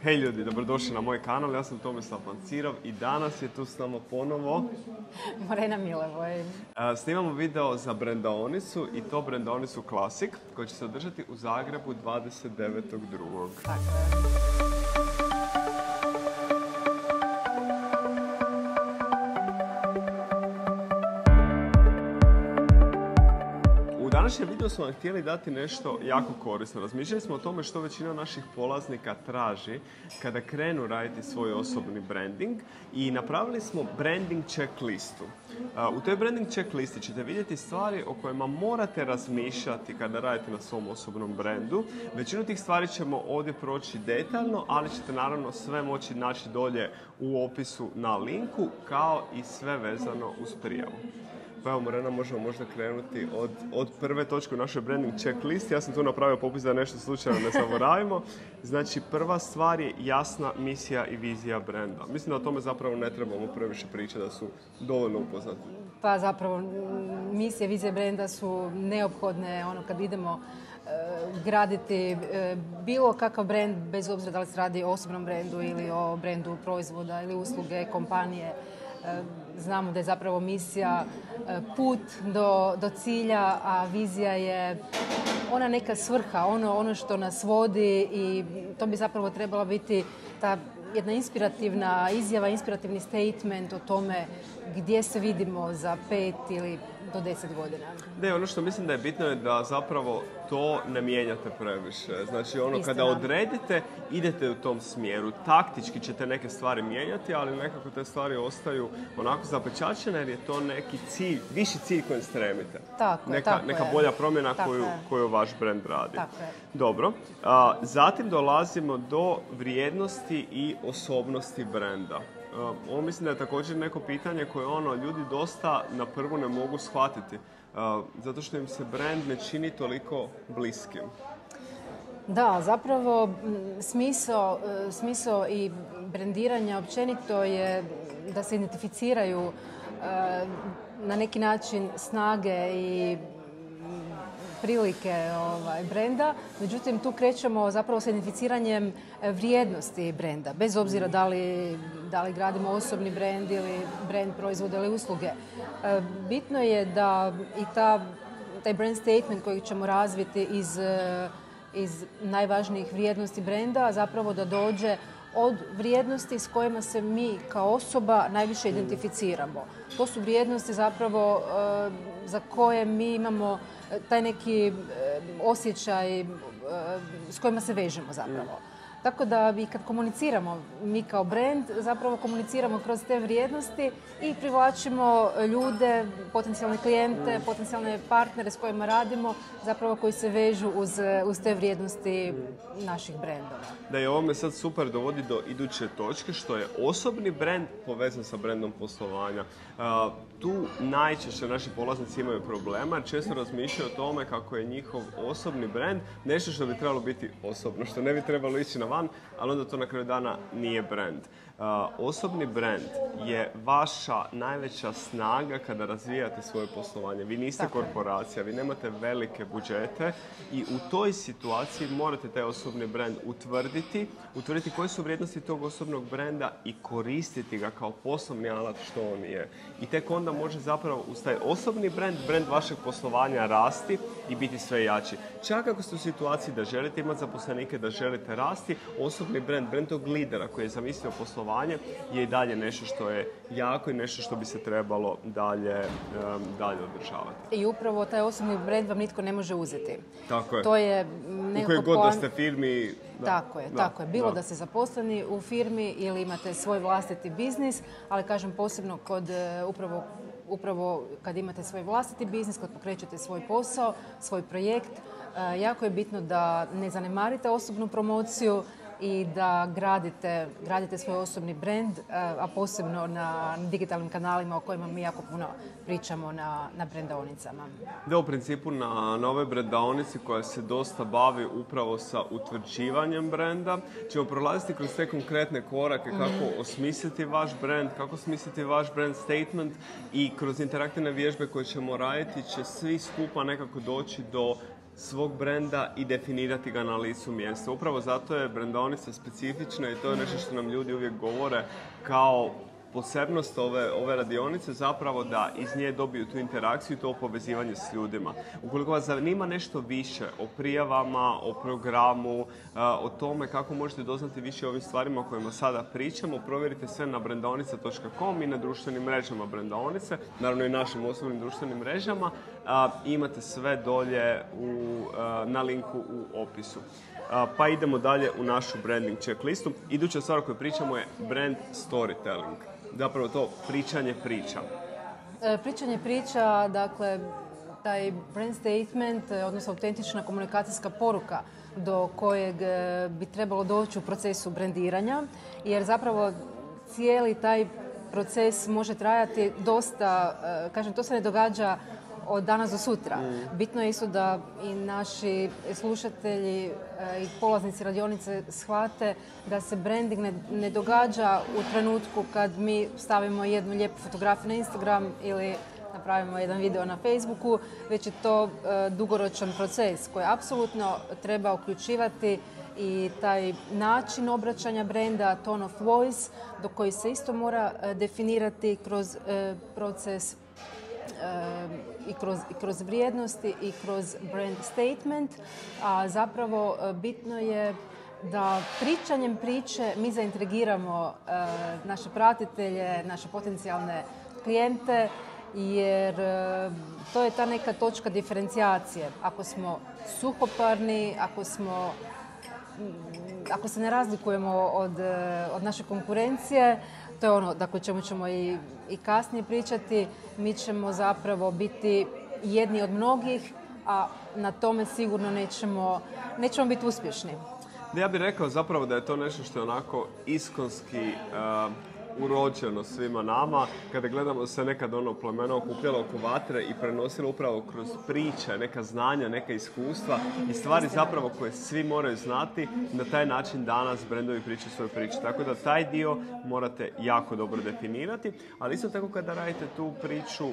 Hej ljudi, dobrodošli na moj kanal, ja sam Tomislav Pancirov i danas je tu s nama ponovo Morena Milevoj. Snimamo video za brendaonicu i to brendaonicu Classic koja će se održati u Zagrebu 29.2. Tako je. U današnjem videu smo vam htjeli dati nešto jako korisno. Razmišljali smo o tome što većina naših polaznika traži kada krenu raditi svoj osobni branding i napravili smo branding checklistu. U toj branding checklisti ćete vidjeti stvari o kojima morate razmišljati kada radite na svom osobnom brandu. Većinu tih stvari ćemo ovdje proći detaljno, ali ćete naravno sve moći naći dolje u opisu na linku, kao i sve vezano uz prijavu. Pa evo, Morena, možemo možda krenuti od prve točke u našoj branding checklisti. Ja sam tu napravio popis da nešto slučajno ne zaboravimo. Znači, prva stvar je jasna misija i vizija brenda. Mislim da o tome zapravo ne trebamo previše pričati, da su dovoljno upoznati. Pa zapravo, misija i vizija brenda su neophodne kad idemo graditi bilo kakav brand, bez obzira da li se radi o osobnom brendu ili o brendu proizvoda ili usluge, kompanije. Znamo da je zapravo misija put do cilja, a vizija je ona neka svrha, ono što nas vodi i to bi zapravo trebala biti ta jedna inspirativna izjava, inspirativni statement o tome gdje se vidimo za 5 ili do 10 godina. Ne, ono što mislim da je bitno je da zapravo to ne mijenjate previše. Znači Istina. Kada odredite, idete u tom smjeru. Taktički ćete neke stvari mijenjati, ali nekako te stvari ostaju onako zapečaćene jer je to neki cilj, viši cilj kojem stremite. Neka bolja promjena koju vaš brand radi. Tako je. Dobro. Zatim dolazimo do vrijednosti i osobnosti brenda. Ovo mislim da je također neko pitanje koje ljudi dosta na prvu ne mogu shvatiti. Zato što im se brand ne čini toliko bliskim. Da, zapravo smisao i brendiranja općenito je da se identificiraju na neki način snage i prilike brenda. Međutim, tu krećemo zapravo s identificiranjem vrijednosti brenda, bez obzira da li gradimo osobni brend ili brend proizvoda ili usluge. Bitno je da i taj brand statement koji ćemo razviti iz najvažnijih vrijednosti brenda zapravo da dođe od vrijednosti s kojima se mi kao osoba najviše identificiramo. To su vrijednosti zapravo za koje mi imamo taj neki osjećaj s kojima se vežemo zapravo. Tako da i kad komuniciramo, mi kao brand zapravo komuniciramo kroz te vrijednosti i privlačimo ljude, potencijalne klijente, potencijalne partnere s kojima radimo, zapravo koji se vežu uz te vrijednosti naših brendova. Da je ovo me sad super dovodi do iduće točke, što je osobni brend povezan sa brendom poslovanja. Tu najčešće naši polaznici imaju problema, jer često razmišljaju o tome kako je njihov osobni brend nešto što bi trebalo biti osobno, što ne bi trebalo ići na van, ali onda to na kraju dana nije brand. Osobni brand je vaša najveća snaga kada razvijate svoje poslovanje. Vi niste korporacija, vi nemate velike budžete i u toj situaciji morate taj osobni brand utvrditi koje su vrijednosti tog osobnog brenda i koristiti ga kao poslovni alat što on je. I tek onda može zapravo uz taj osobni brand vašeg poslovanja rasti i biti sve jači. Čak ako ste u situaciji da želite imati zaposlenike, da želite rasti, osobni brand tog lidera koji je zamislio poslovanje je i dalje nešto što je jako i nešto što bi se trebalo dalje održavati. I upravo taj osobni brand vam nitko ne može uzeti. Tako je. To je u kojoj god da ste firmi. Tako je. Bilo da ste zaposleni u firmi ili imate svoj vlastiti biznis, ali kažem posebno kod upravo kad imate svoj vlastiti biznis, kad pokrećete svoj posao, svoj projekt, jako je bitno da ne zanemarite osobnu promociju i da gradite svoj osobni brand, a posebno na digitalnim kanalima o kojima mi jako puno pričamo na brendaonicama. Da, u principu na ovoj brendaonici koja se dosta bavi upravo sa utvrđivanjem brenda, ćemo prolaziti kroz te konkretne korake kako osmisliti vaš brand, kako smisliti vaš brand statement i kroz interaktivne vježbe koje ćemo raditi će svi skupa nekako doći do svog brenda i definirati ga na licu mjesta. Upravo zato je brendonica specifična i to je nešto što nam ljudi uvijek govore kao posebnost ove radionice, zapravo da iz nje dobiju tu interakciju i to povezivanje s ljudima. Ukoliko vas zanima nešto više o prijavama, o programu, o tome kako možete doznati više o ovim stvarima o kojima sada pričamo, provjerite sve na brendonica.com i na društvenim mrežama Brendaonice, naravno i našim osobnim društvenim mrežama. Imate sve dolje na linku u opisu. Pa idemo dalje u našu branding checklistu. Iduća stvar o kojoj pričamo je brand storytelling. Zapravo to pričanje priča. Pričanje priča, dakle, taj brand statement, odnosno autentična komunikacijska poruka do kojeg bi trebalo doći u procesu brendiranja, jer zapravo cijeli taj proces može trajati dosta, kažem, to se ne događa od danas do sutra. Bitno je isto da i naši slušatelji i polaznici radionice shvate da se branding ne događa u trenutku kad mi stavimo jednu lijepu fotografiju na Instagram ili napravimo jedan video na Facebooku, već je to dugoročan proces koji apsolutno treba uključivati i taj način obraćanja brenda, tone of voice, do koji se isto mora definirati kroz proces i kroz vrijednosti i kroz brand statement, a zapravo bitno je da pričanjem priče mi zaintrigiramo naše pratitelje, naše potencijalne klijente, jer to je ta neka točka diferencijacije. Ako smo suhoparni, ako se ne razlikujemo od naše konkurencije, to je ono o čemu ćemo i kasnije pričati, mi ćemo zapravo biti jedni od mnogih, a na tome sigurno nećemo biti uspješni. Ja bih rekao zapravo da je to nešto što je onako iskonski urođeno svima nama. Kada gledamo se nekad plemeno okupljalo oko vatre i prenosilo upravo kroz priče, neka znanja, neka iskustva i stvari zapravo koje svi moraju znati. Na taj način danas brendovi pričaju svoju priču. Tako da taj dio morate jako dobro definirati. Ali isto tako kada radite tu priču,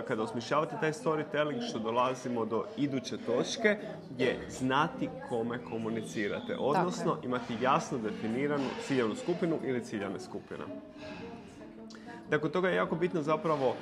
kada osmišljavate taj storytelling, što dolazimo do iduće točke, je znati kome komunicirate. Odnosno imati jasno definiranu ciljanu skupinu ili ciljane skupine. Dakle, toga je jako bitno zapravo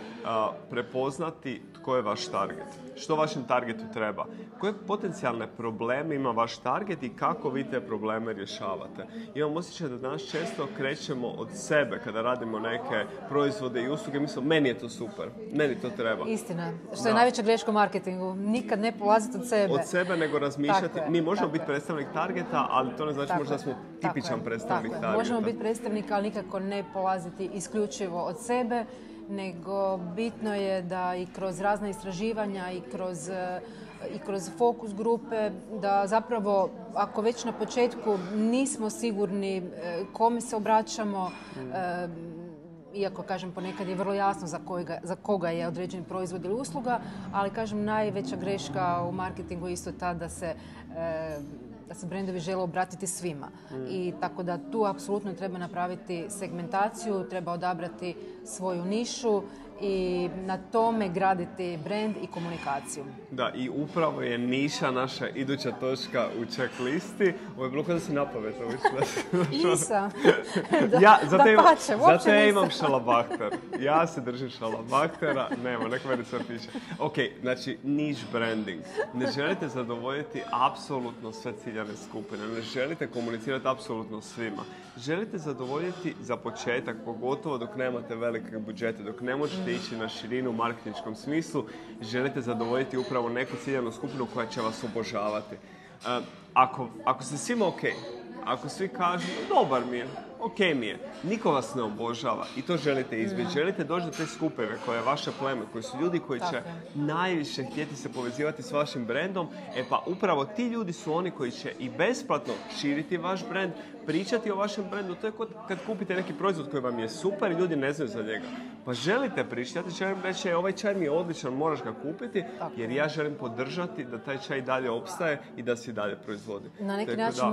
prepoznati tko je vaš target, što vašem targetu treba, koje potencijalne probleme ima vaš target i kako vi te probleme rješavate. Imam osjećaj da danas često krećemo od sebe kada radimo neke proizvode i usluge, mislim, meni je to super, meni to treba. Istina, što je najveća greška u marketingu, nikad ne polaziti od sebe. Od sebe, nego razmišljati, mi možemo biti predstavnik targeta, ali to ne znači možda da smo tipičan predstavnik targeta. Možemo biti predstavnik, ali nikako ne polaziti isključivo od sebe, nego bitno je da i kroz razna istraživanja i kroz fokus grupe, da zapravo ako već na početku nismo sigurni kome se obraćamo, iako kažem ponekad je vrlo jasno za koga je određeni proizvod ili usluga, ali kažem najveća greška u marketingu je isto ta da se brendovi žele obratiti svima. I tako da tu apsolutno treba napraviti segmentaciju, treba odabrati svoju nišu i na tome graditi brand i komunikaciju. Da, i upravo je niša naša iduća točka u checklisti. Ovo je bilo kada si napametno ušla. Nisam. Zato ja imam šalabahter. Ja se držim šalabahtera. Nema, nek meni sve piše. Ok, znači niš branding. Ne želite zadovoljiti apsolutno sve ciljane skupine. Ne želite komunicirati apsolutno svima. Želite zadovoljiti za početak, pogotovo dok nemate velike budžete, dok ne možete ići na širinu u marketinškom smislu, želite zadovoljiti upravo neku ciljanu skupinu koja će vas obožavati. Ako ste svima ok, ako svi kažu dobar mi je, ok mi je, niko vas ne obožava i to želite izbjeći. Želite doći do te skupine koja je vaše pleme, koji su ljudi koji će najviše htjeti se povezivati s vašim brendom, pa upravo ti ljudi su oni koji će i besplatno širiti vaš brend, pričati o vašem brendu. To je kad kupite neki proizvod koji vam je super i ljudi ne znaju za njega. Pa želite pričati, ja ti želim reći ovaj čaj mi je odličan, moraš ga kupiti, jer ja želim podržati da taj čaj dalje opstaje i da se i dalje proizvodi. Na neki način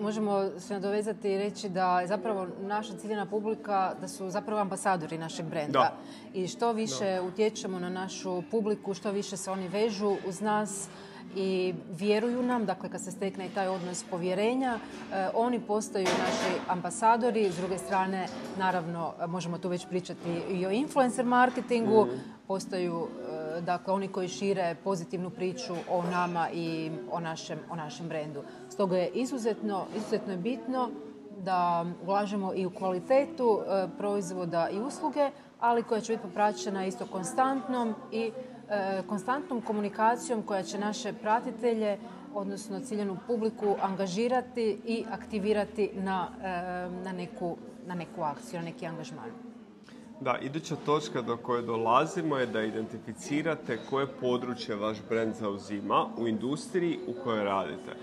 možemo se nadovezati i reći da je zapravo naša ciljana publika, da su zapravo ambasadori našeg brenda. I što više utječemo na našu publiku, što više se oni vežu uz nas i vjeruju nam, dakle kad se stekne i taj odnos povjerenja, oni postaju naši ambasadori. S druge strane, naravno, možemo tu već pričati i o influencer marketingu, postaju dakle oni koji šire pozitivnu priču o nama i o našem brendu. Stoga je izuzetno je bitno da ulažemo i u kvalitetu proizvoda i usluge, ali koja će biti popraćena isto konstantnom komunikacijom koja će naše pratitelje, odnosno ciljanu publiku, angažirati i aktivirati na neku akciju, na neki angažman. Da, iduća točka do koje dolazimo je da identificirate koje područje vaš brend zauzima u industriji u kojoj radite.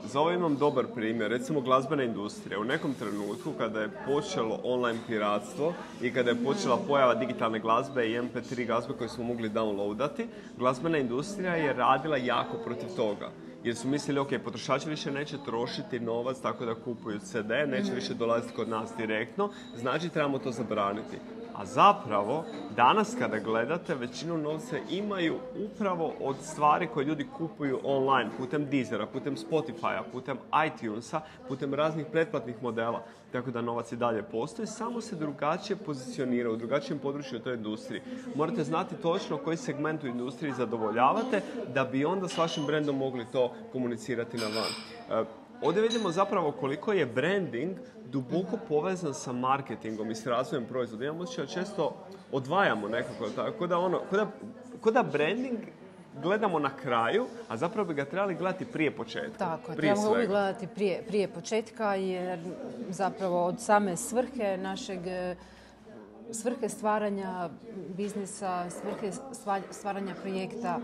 Za ovo imam dobar primjer, recimo glazbena industrija. U nekom trenutku kada je počelo online piratstvo i kada je počela pojava digitalne glazbe i MP3 glazbe koje smo mogli downloadati, glazbena industrija je radila jako protiv toga. Jer su mislili, ok, potrošači više neće trošiti novac tako da kupuju CD, neće više dolaziti kod nas direktno, znači trebamo to zabraniti. A zapravo, danas kada gledate, većinu novca imaju upravo od stvari koje ljudi kupuju online, putem Deezera, putem Spotifya, putem iTunesa, putem raznih pretplatnih modela. Tako da novac i dalje postoji, samo se drugačije pozicionira u drugačijem području u toj industriji. Morate znati točno koji segment u industriji zadovoljavate da bi onda s vašim brendom mogli to komunicirati na van. Ovdje vidimo zapravo koliko je branding duboko povezan sa marketingom i s razvojem proizvoda. Imamo osjećaj često odvajamo nekako, tako da ko da branding gledamo na kraju, a zapravo bi ga trebali gledati prije početka. Tako, trebamo ga uvijek gledati prije početka, jer zapravo od same svrhe stvaranja biznisa, svrhe stvaranja projekta,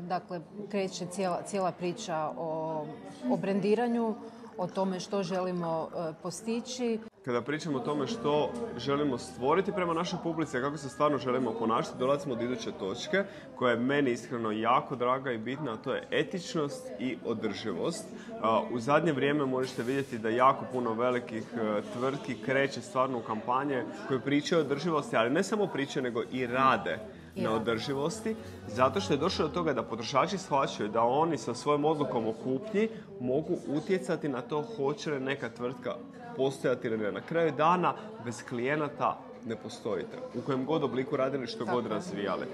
dakle, kreće cijela priča o brendiranju, o tome što želimo postići. Kada pričamo o tome što želimo stvoriti prema našoj publici, a kako se stvarno želimo ponašati, dolazimo do iduće točke koja je meni iskreno jako draga i bitna, a to je etičnost i održivost. U zadnje vrijeme možete vidjeti da jako puno velikih tvrtki kreće stvarno u kampanje koje pričaju o održivosti, ali ne samo pričaju, nego i rade na održivosti, zato što je došlo do toga da potrošači shvaćaju da oni sa svojom odlukom o kupnji mogu utjecati na to hoće li neka tvrtka postojati ili ne. Na kraju dana bez klijenata ne postojite. U kojem god obliku radili, što god razvijali.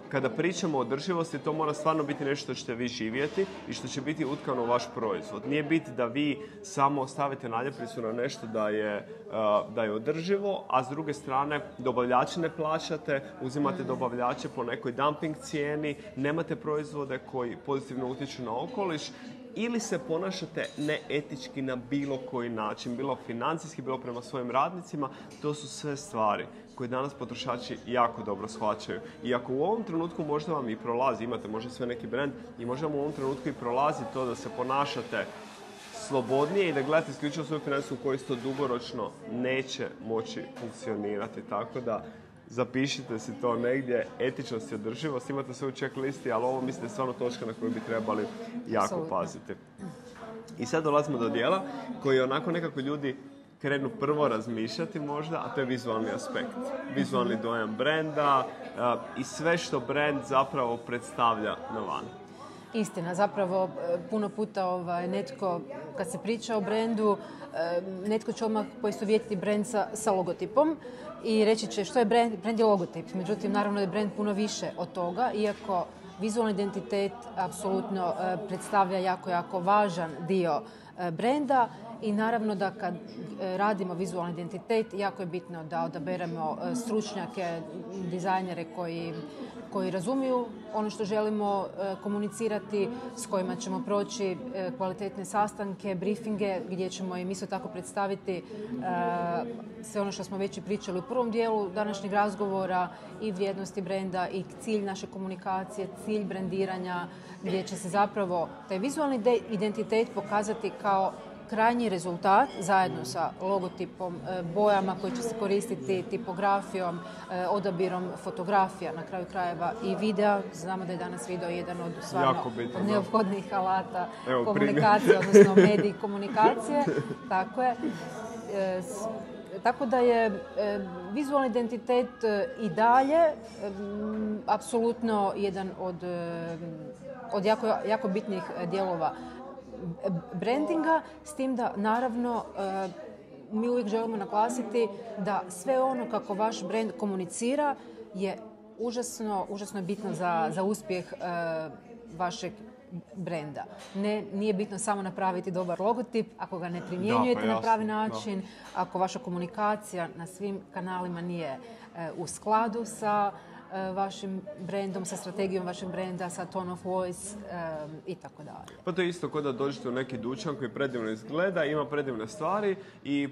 Kada pričamo o održivosti, to mora stvarno biti nešto što ćete vi živjeti i što će biti utkano u vaš proizvod. Nije biti da vi samo stavite naljepnicu na nešto da je održivo, a s druge strane dobavljače ne plaćate, uzimate dobavljače po nekoj dumping cijeni, nemate proizvode koji pozitivno utječu na okoliš, ili se ponašate neetički na bilo koji način, bilo financijski, bilo prema svojim radnicima. To su sve stvari koje danas potrošači jako dobro shvaćaju. I ako u ovom trenutku možda vam i prolazi, imate možda sve neki brand, i možda vam u ovom trenutku i prolazi to da se ponašate slobodnije i da gledate isključivo svoju financijsku korist, to dugoročno neće moći funkcionirati. Tako da zapišite si to negdje, etičnost i održivost, imate sve u checklisti, ali ovo mislim da je stvarno točka na koju bi trebali jako paziti. I sad dolazimo do dijela koji onako nekako ljudi krenu prvo razmišljati možda, a to je vizualni aspekt. Vizualni dojam brenda i sve što brend zapravo predstavlja na van. Istina, zapravo puno puta netko, kad se priča o brendu, netko će odmah poistovjetiti brend sa logotipom i reći će što je brend. Brend je logotip. Međutim, naravno je brend puno više od toga, iako vizualni identitet apsolutno predstavlja jako važan dio brenda. I naravno da kad radimo vizualni identitet, jako je bitno da odaberemo stručnjake, dizajnere koji razumiju ono što želimo komunicirati, s kojima ćemo proći kvalitetne sastanke, briefinge, gdje ćemo im isto tako predstaviti sve ono što smo već i pričali u prvom dijelu današnjeg razgovora, i vrijednosti brenda i cilj naše komunikacije, cilj brendiranja, gdje će se zapravo taj vizualni identitet pokazati kao krajnji rezultat zajedno sa logotipom, bojama koje će se koristiti, tipografijom, odabirom fotografija, na kraju krajeva i videa. Znamo da je danas video jedan od stvarno neophodnih alata komunikacije, odnosno medij komunikacije. Tako je. Tako da je vizualni identitet i dalje apsolutno jedan od jako bitnih dijelova brandinga, s tim da naravno mi uvijek želimo naglasiti da sve ono kako vaš brand komunicira je užasno bitno za uspjeh vašeg brenda. Nije bitno samo napraviti dobar logotip, ako ga ne primjenjujete na pravi način, ako vaša komunikacija na svim kanalima nije u skladu sa vašim brendom, sa strategijom vašeg brenda, sa tone of voice i tako dalje. Pa to je isto kao da dođete u neki dućan koji predivno izgleda, ima predivne stvari i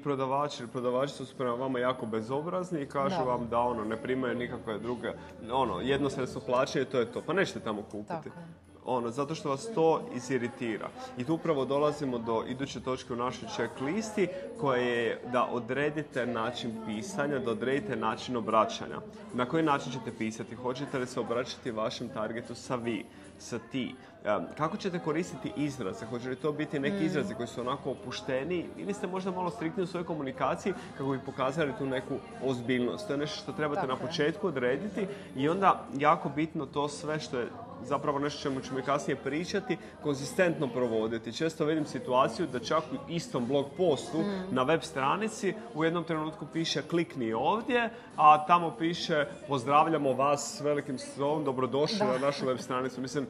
prodavači su prema vama jako bezobrazni i kažu vam da ne primaju nikakve druge, jednostavno plaćanje i to je to. Pa nećete tamo kupiti. Zato što vas to iziritira. I tu upravo dolazimo do iduće točke u našoj checklisti koja je da odredite način pisanja, da odredite način obraćanja. Na koji način ćete pisati? Hoćete li se obraćati vašem targetu sa vi, sa ti? Kako ćete koristiti izraze? Hoće li to biti neki izrazi koji su onako opušteni ili ste možda malo striktni u svojoj komunikaciji kako bi pokazali tu neku ozbiljnost? To je nešto što trebate na početku odrediti i onda jako bitno to sve što je zapravo nešto čemu ćemo i kasnije pričati, konzistentno provoditi. Često vidim situaciju da čak u istom blog postu na web stranici u jednom trenutku piše klikni ovdje, a tamo piše pozdravljamo vas s velikim slovom, dobrodošli na našu web stranicu. Mislim,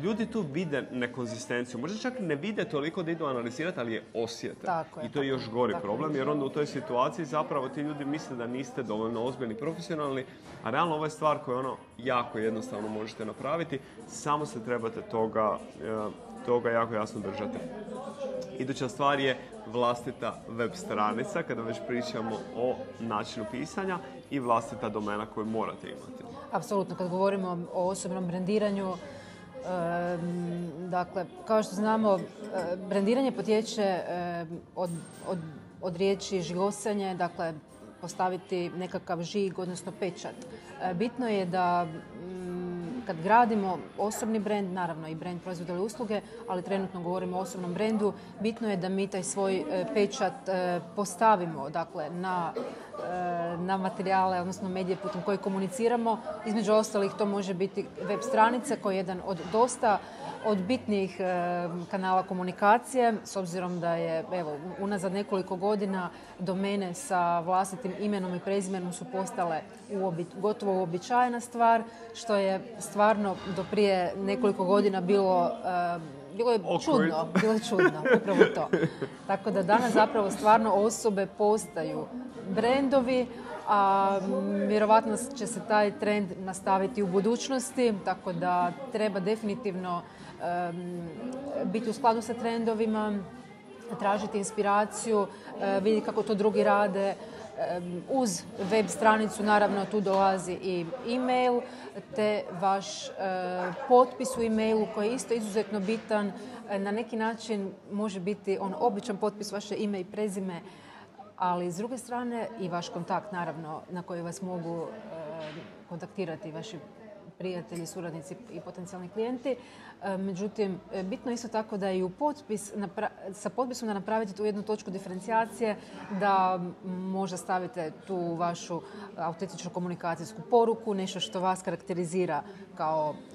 ljudi tu vide nekonzistenciju. Možda čak ne vide toliko da idu analizirati, ali je osjete. I to je još gori problem, jer onda u toj situaciji zapravo ti ljudi misle da niste dovoljno ozbiljni, profesionalni, a realno ovo je stvar koju jako jednostavno možete napraviti, samo se trebate toga jako jasno držati. Iduća stvar je vlastita web stranica, kada već pričamo o načinu pisanja i vlastita domena koju morate imati. Apsolutno, kad govorimo o osobnom brendiranju, dakle, kao što znamo, brendiranje potječe od riječi žigosanje, dakle, postaviti nekakav žig, odnosno pečat. Bitno je da kad gradimo osobni brend, naravno i brend proizvoda ili usluge, ali trenutno govorimo o osobnom brendu, bitno je da mi taj svoj pečat postavimo, dakle, na materijale, odnosno medije putem koji komuniciramo. Između ostalih to može biti web stranica koja je jedan od bitnijih kanala komunikacije, s obzirom da je, unazad nekoliko godina domene sa vlastitim imenom i prezimenom su postale gotovo uobičajena stvar, što je stvarno do prije nekoliko godina bilo je čudno, upravo to. Tako da danas zapravo stvarno osobe postaju brendovi, a vjerovatno će se taj trend nastaviti u budućnosti, tako da treba definitivno biti u skladu sa trendovima, tražiti inspiraciju, vidjeti kako to drugi rade. Uz web stranicu naravno tu dolazi i e-mail, te vaš potpis u e-mailu koji je isto izuzetno bitan. Na neki način može biti običan potpis, vaše ime i prezime, ali s druge strane i vaš kontakt naravno na koji vas mogu kontaktirati vaši prijatelji, suradnici i potencijalni klijenti. Međutim, bitno je isto tako da i sa potpisom da napravite tu jednu točku diferencijacije, da možda stavite tu vašu autentičnu komunikacijsku poruku, nešto što vas karakterizira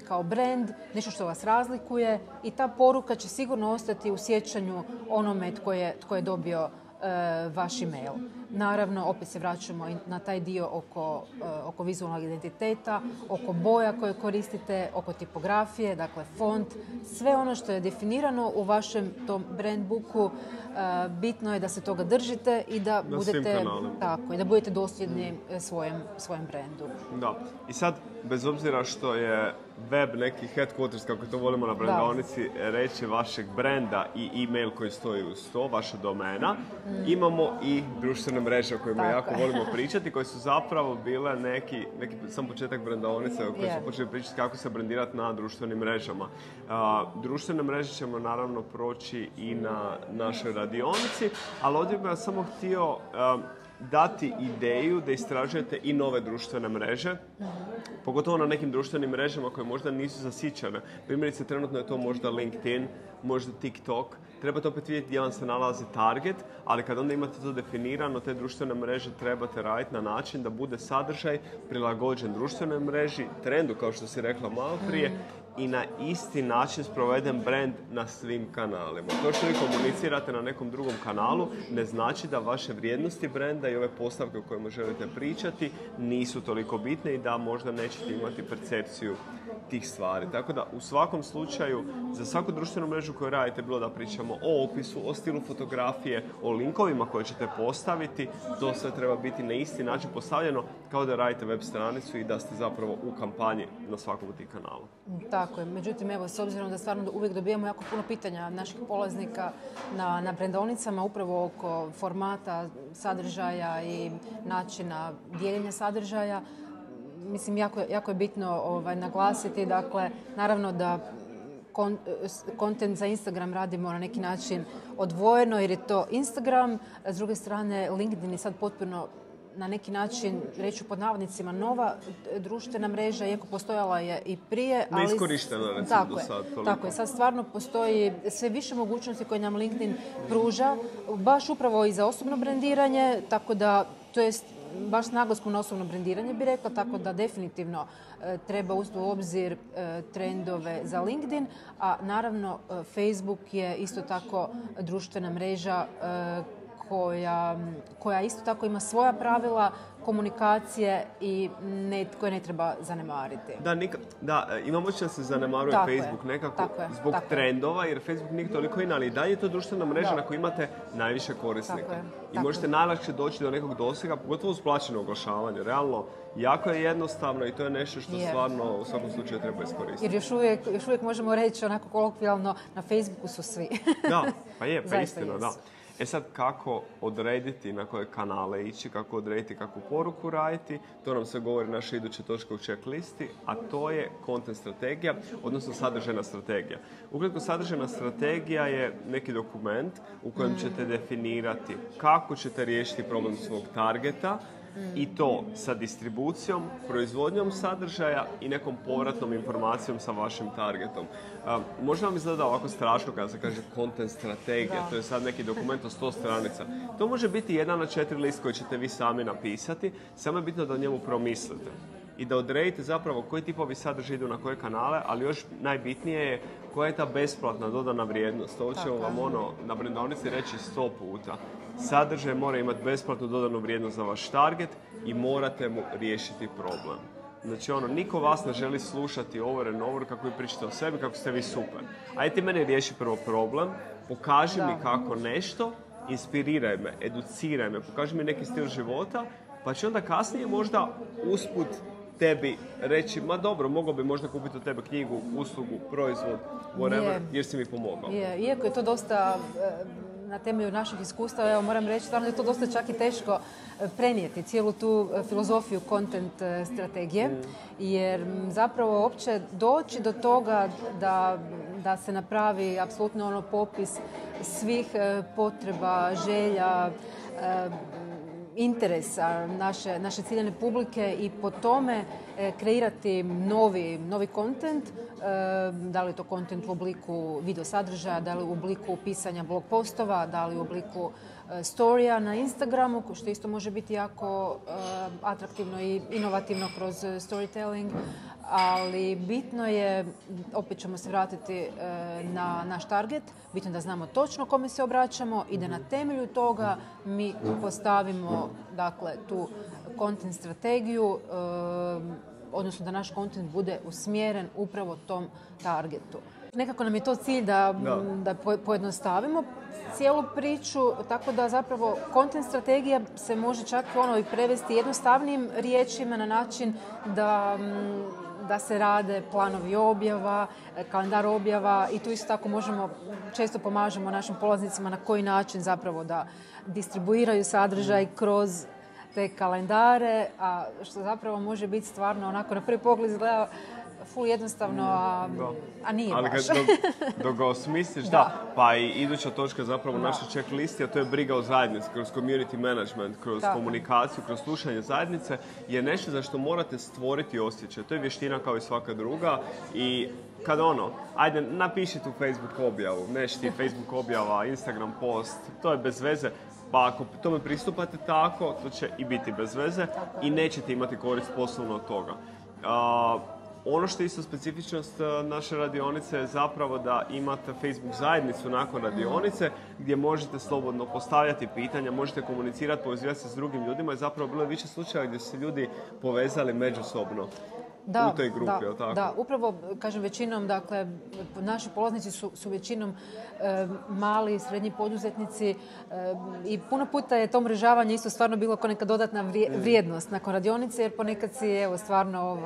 kao brand, nešto što vas razlikuje i ta poruka će sigurno ostati u sjećanju onome tko je dobio vaš email. Naravno, opet se vraćamo i na taj dio oko vizualnog identiteta, oko boja koje koristite, oko tipografije, dakle font, sve ono što je definirano u vašem tom brand booku, bitno je da se toga držite i da budete dosljedni svojem brandu. Da. I sad, bez obzira što je web neki headquarters, kako to volimo na brandaonici reći, vašeg brenda i e-mail koji stoji uz to, vaša domena, imamo i društvene mreže o kojima jako volimo pričati, koje su zapravo bile neki sam početak brandaonice koji su počeli pričati kako se brandirati na društvenim mrežama. Društvene mreže ćemo naravno proći i na našoj radionici, ali ovdje bih vas samo htio dati ideju da istražujete i nove društvene mreže, pogotovo na nekim društvenim mrežama koje možda nisu zasićene. Primjerice, trenutno je to možda LinkedIn, možda TikTok. Trebate opet vidjeti gdje vam se nalazi target, ali kad onda imate to definirano, te društvene mreže trebate raditi na način da bude sadržaj prilagođen društvenoj mreži, trendu, kao što si rekla malo prije, i na isti način sproveden brand na svim kanalima. To što vi komunicirate na nekom drugom kanalu ne znači da vaše vrijednosti brenda i ove postavke o kojima želite pričati nisu toliko bitne i da možda nećete imati percepciju tih stvari. Tako da u svakom slučaju za svaku društvenu mrežu koju radite, bilo da pričamo o opisu, o stilu fotografije, o linkovima koje ćete postaviti, to sve treba biti na isti način postavljeno kao da radite web stranicu i da ste zapravo u kampanji na svakom od tih kanala. Tako je. Međutim, evo, s obzirom da stvarno uvijek dobijamo jako puno pitanja naših polaznika na brendovnicama upravo oko formata, sadržaja i načina dijeljenja sadržaja, mislim, jako je bitno naglasiti, dakle, naravno da kontent za Instagram radimo na neki način odvojeno jer je to Instagram, s druge strane LinkedIn je sad potpuno na neki način, reću pod navodnicima, nova društvena mreža, iako postojala je i prije. Ali neiskorištena, recimo, do sad. Tako je, sad stvarno postoji sve više mogućnosti koje nam LinkedIn pruža, baš upravo i za osobno brendiranje, tako da, to jest baš s naglaskom na osobno brendiranje bi rekla, tako da definitivno treba uzeti u obzir trendove za LinkedIn, a naravno Facebook je isto tako društvena mreža koja isto tako ima svoja pravila komunikacije i koje ne treba zanemariti. Imamo da se zanemaruje Facebook nekako zbog trendova, jer Facebook nije toliko in, ali dalje je to društvena mreža na kojoj imate najviše korisnika. I možete najlakše doći do nekog dosega, pogotovo uz plaćeno oglašavanje. Realno, jako je jednostavno i to je nešto što stvarno u svakom slučaju treba iskoristiti. Jer još uvijek možemo reći onako kolokvijalno, na Facebooku su svi. Da, pa istina, da. Sad, kako odrediti na koje kanale ići, kako odrediti kakvu poruku raditi, to nam se govori naša iduća točka u checklisti, a to je content strategija, odnosno sadržajna strategija. Ukratko, sadržajna strategija je neki dokument u kojem ćete definirati kako ćete riješiti problem svog targeta, i to sa distribucijom, proizvodnjom sadržaja i nekom povratnom informacijom sa vašim targetom. Možda vam izgleda ovako strašno kada se kaže content strategija, to je sad neki dokument od 100 stranica. To može biti 1/4 list koji ćete vi sami napisati, samo je bitno da o njemu promislite i da odredite zapravo koji tipovi sadržaja idu na koje kanale, ali još najbitnije je koja je ta besplatna dodana vrijednost. Ovo ćemo vam na brendovnici reći 100 puta. Sadržaj mora imati besplatnu dodanu vrijednost za vaš target i morate mu riješiti problem. Znači, niko vas ne želi slušati over and over kako vi pričate o sebi, kako ste vi super. Ajde ti meni riješi prvo problem, pokaži mi kako nešto, inspiriraj me, educiraj me, pokaži mi neki stil života, pa će onda kasnije možda usput tebi reći, ma dobro, mogao bi možda kupiti od tebe knjigu, uslugu, proizvod, whatever, jer si mi pomogao. Iako je to dosta na temelju naših iskustava, evo moram reći, stvarno je to dosta čak i teško prenijeti cijelu tu filozofiju content strategije, jer zapravo uopće doći do toga da se napravi apsolutno popis svih potreba, želja, interesa naše ciljane publike i po tome kreirati novi kontent, da li je to kontent u obliku video sadržaja, da li u obliku pisanja blog postova, da li u obliku storija na Instagramu, što isto može biti jako atraktivno i inovativno kroz storytelling, ali bitno je, opet ćemo se vratiti na naš target, bitno da znamo točno kome se obraćamo i da na temelju toga mi postavimo, dakle, tu content strategiju, odnosno da naš content bude usmjeren upravo tom targetu. Nekako nam je to cilj da pojednostavimo cijelu priču, tako da zapravo content strategija se može čak i prevesti jednostavnim riječima na način da se rade planovi objava, kalendar objava i tu isto tako često pomažemo našim polaznicima na koji način zapravo da distribuiraju sadržaj kroz te kalendare, a što zapravo može biti stvarno onako na prvi pogled izgleda ful jednostavno, a nije ali baš. dok ga osmisliš, da. Pa i iduća točka zapravo naše checklisti, a to je briga o zajednici, kroz community management, kroz komunikaciju, kroz slušanje zajednice, je nešto za što morate stvoriti osjećaj. To je vještina kao i svaka druga i kada ajde, napiši tu Facebook objavu, neš ti Facebook objava, Instagram post, to je bez veze. Pa ako tome pristupate tako, to će i biti bez veze i nećete imati korist poslovno od toga. Ono što je isto specifičnost naše radionice je zapravo da imate Facebook zajednicu nakon radionice gdje možete slobodno postavljati pitanja, možete komunicirati, povezivati se s drugim ljudima i zapravo bilo je više slučajeva gdje su se ljudi povezali međusobno. U toj grupi, jel tako? Da, upravo, kažem, većinom, dakle, naši polaznici su većinom mali i srednji poduzetnici i puno puta je to mrežavanje isto stvarno bilo kao neka dodatna vrijednost nakon radionice, jer ponekad si, evo, stvarno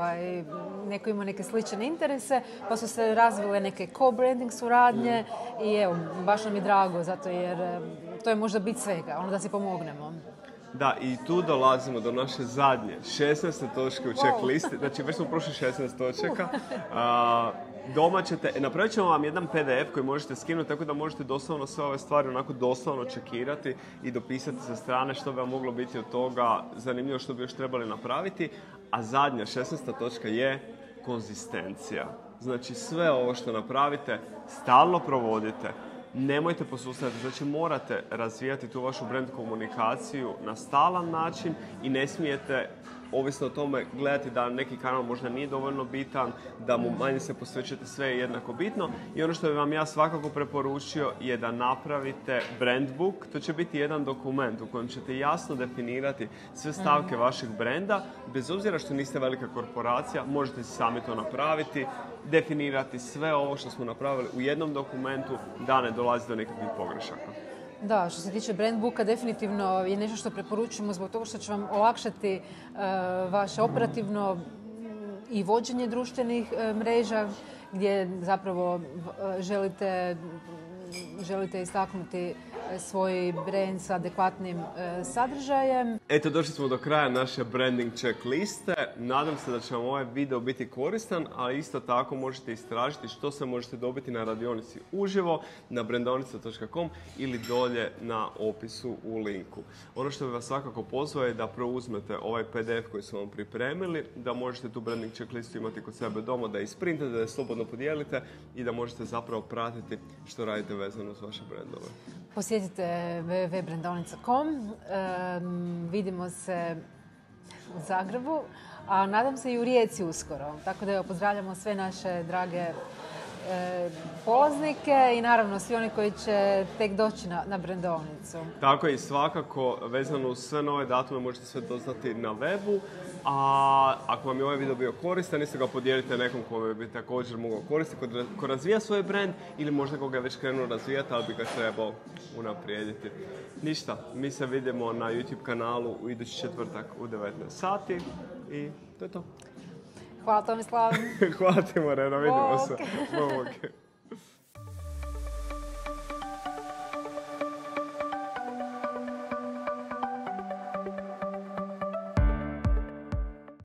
neko ima neke slične interese, pa su se razvile neke co-branding suradnje i evo, baš nam je drago, zato jer to je možda bit svega, ono da si pomognemo. Da, i tu dolazimo do naše zadnje, 16. točke u checklisti. Znači, već smo prošli 16 točaka. Doma ćete, napravit ćemo vam jedan PDF koji možete skinuti, tako da možete doslovno sve ove stvari onako doslovno čekirati i dopisati sa strane što bi vam moglo biti od toga zanimljivo, što bi još trebali napraviti. A zadnja, 16. točka je konzistencija. Znači, sve ovo što napravite, stalno provodite. Nemojte posustajati, znači morate razvijati tu vašu brand komunikaciju na stalan način i ne smijete, ovisno o tome, gledati da neki kanal možda nije dovoljno bitan, da mu manje se posvećujete, sve je jednako bitno. I ono što bih vam ja svakako preporučio je da napravite brand book. To će biti jedan dokument u kojem ćete jasno definirati sve stavke vašeg brenda. Bez obzira što niste velika korporacija, možete si sami to napraviti, definirati sve ovo što smo napravili u jednom dokumentu da ne dolazi do nekakvih pogrešaka. Da, što se tiče brand booka, definitivno je nešto što preporučujemo zbog toga što će vam olakšati vaše operativno i vođenje društvenih mreža gdje zapravo želite istaknuti svoj brand sa adekvatnim sadržajem. Eto, došli smo do kraja naše branding checkliste. Nadam se da će vam ovaj video biti koristan, ali isto tako možete istražiti što se možete dobiti na radionici uživo na brandonica.com ili dolje na opisu u linku. Ono što bih vas svakako pozvao je da preuzmete ovaj PDF koji smo vam pripremili, da možete tu branding checklistu imati kod sebe doma, da je isprintate, da je slobodno podijelite i da možete zapravo pratiti što radite vezano uz vaše brandove. Posjetite www.brandonica.com, vidimo se u Zagrebu, a nadam se i u Rijeci uskoro. Tako da pozdravljamo sve naše drage polaznike i naravno svi oni koji će tek doći na Brandovnicu. Tako i svakako vezano uz sve nove datume možete sve doznati na webu. A ako vam je ovaj video bio koristan, isto ga podijelite nekom kome bi također mogao koristiti ko razvija svoj brand ili možda koga je već krenuo razvijati, ali bi ga trebao unaprijediti. Ništa, mi se vidimo na YouTube kanalu u idući četvrtak u 19 sati i to je to. Hvala Tomislav. Hvala ti, Morena, vidimo se.